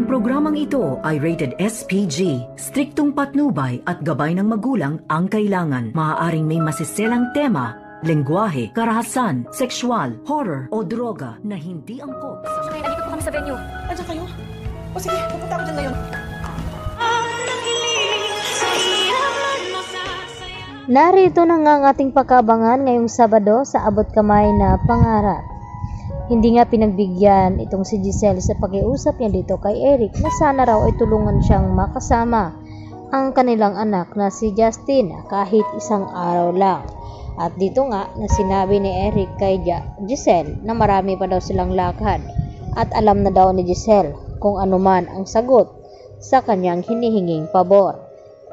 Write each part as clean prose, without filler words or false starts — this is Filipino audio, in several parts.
Ang programang ito ay rated SPG. Striktong patnubay at gabay ng magulang ang kailangan. Maaaring may masiselang tema, lengguwahe, karahasan, sexual, horror o droga na hindi angkop sa... Okay, nandito po kami sa venue. Andiyan kayo? O sige, pupunta ako dyan ngayon. Narito na nga ang ating pagkabangan ngayong Sabado sa Abot Kamay na Pangarap. Hindi nga pinagbigyan itong si Giselle sa pakiusap niya dito kay Eric na sana raw ay tulungan siyang makasama ang kanilang anak na si Justin kahit isang araw lang. At dito nga na sinabi ni Eric kay Giselle na marami pa daw silang lakad at alam na daw ni Giselle kung ano man ang sagot sa kanyang hinihinging pabor.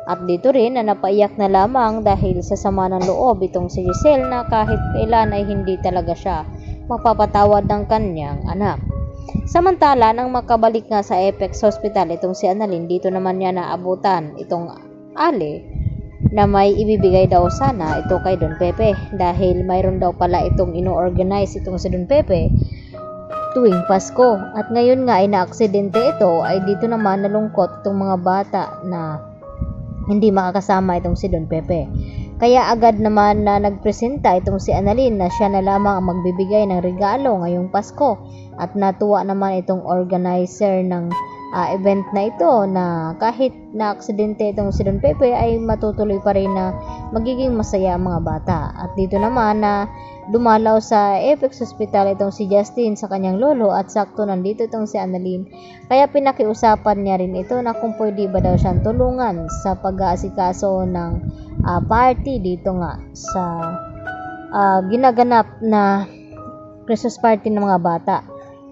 At dito rin na napaiyak na lamang dahil sa sama ng loob itong si Giselle na kahit kailan ay hindi talaga siya magpapatawad ng kanyang anak. Samantala, nang makabalik nga sa Apex Hospital itong si Annalyn, dito naman niya naabutan itong Ali na may ibibigay daw sana ito kay Don Pepe dahil mayroon daw pala itong ino-organize itong si Don Pepe tuwing Pasko. At ngayon nga ay naaksidente ito, ay dito naman nalungkot itong mga bata na hindi makakasama itong si Don Pepe. Kaya agad naman na nagpresenta itong si Annalyn na siya na lamang ang magbibigay ng regalo ngayong Pasko. At natuwa naman itong organizer ng event na ito na kahit na aksidente itong si Don Pepe ay matutuloy pa rin na magiging masaya ang mga bata. At dito naman na dumalaw sa Apex Hospital itong si Justin sa kanyang lolo at sakto nandito itong si Annalyn. Kaya pinakiusapan niya rin ito na kung pwede ba daw siyang tulungan sa pag-aasikaso ng party dito nga sa ginaganap na Christmas party ng mga bata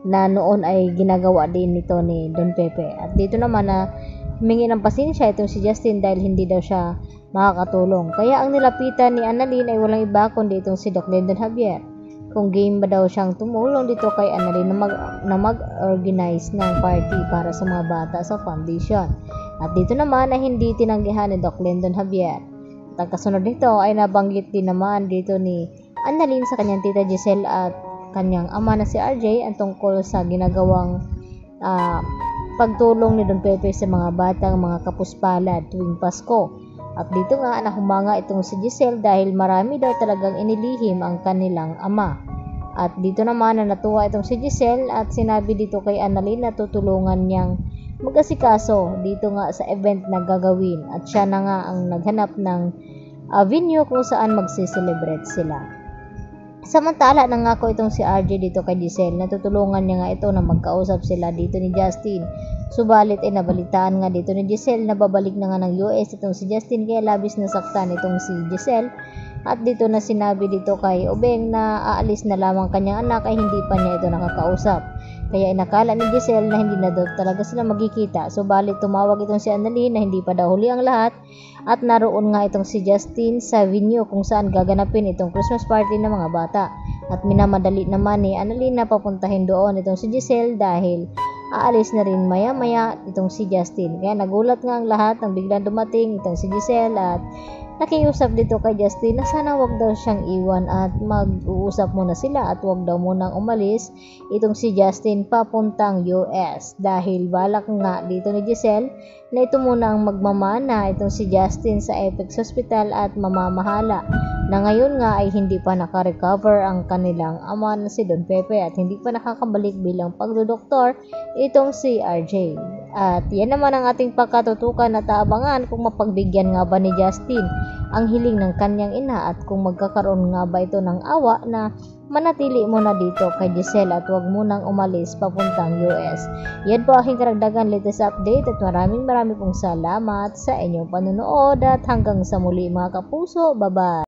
na noon ay ginagawa din nito ni Don Pepe. At dito naman na humingi ng pasensya itong si Justin dahil hindi daw siya makakatulong. Kaya ang nilapitan ni Annalyn ay walang iba kundi itong si Doc Lyndon Javier. Kung game ba daw siyang tumulong dito kay Annalyn na mag-organize ng party para sa mga bata sa foundation. At dito naman ay hindi tinanggihan ni Doc Lyndon Javier. At ang kasunod nito ay nabanggit din naman dito ni Annalyn sa kanyang tita Giselle at kanyang ama na si RJ ang tungkol sa ginagawang pagtulong ni Don Pepe sa mga batang mga kapuspalad tuwing Pasko. At dito nga nahumanga itong si Giselle dahil marami daw talagang inilihim ang kanilang ama. At dito naman na natuwa itong si Giselle at sinabi dito kay Annalyn na tutulungan niyang mag-asikaso dito nga sa event na gagawin. At siya na nga ang naghanap ng venue kung saan magsiselebrate sila. Samantala nangako itong si RJ dito kay Giselle na tutulungan niya nga ito na magkausap sila dito ni Justin. Subalit ay nabalitaan nga dito ni Giselle na babalik na nga ng US itong si Justin kaya labis na saktan itong si Giselle. At dito na sinabi dito kay Obeng na aalis na lamang kanyang anak ay hindi pa niya ito nakakausap. Kaya inakala ni Giselle na hindi na daw talaga sila magkikita. Subalit tumawag itong si Annalyn na hindi pa daw huli ang lahat at naroon nga itong si Justin sa venue kung saan gaganapin itong Christmas party ng mga bata. At minamadali naman ni Annalyn na papuntahin doon itong si Giselle dahil aalis na rin maya-maya itong si Justin. Kaya nagulat nga ang lahat nang biglang dumating itong si Giselle at nakiusap dito kay Justin na sana wag daw siyang iwan at mag-uusap muna sila at wag daw munang umalis itong si Justin papuntang US dahil balak nga dito ni Giselle na ito muna ang magmamana itong si Justin sa Apex Hospital at mamamahala na ngayon nga ay hindi pa nakarecover ang kanilang ama na si Don Pepe at hindi pa nakakabalik bilang pagdodoktor itong si RJ. At yan naman ang ating pagkatutukan at aabangan kung mapagbigyan nga ba ni Justin ang hiling ng kanyang ina at kung magkakaroon nga ba ito ng awa na manatili muna dito kay Giselle at huwag munang umalis papuntang US. Yan po aking karagdagan latest update at maraming pong salamat sa inyong panonood at hanggang sa muli mga kapuso. Bye-bye!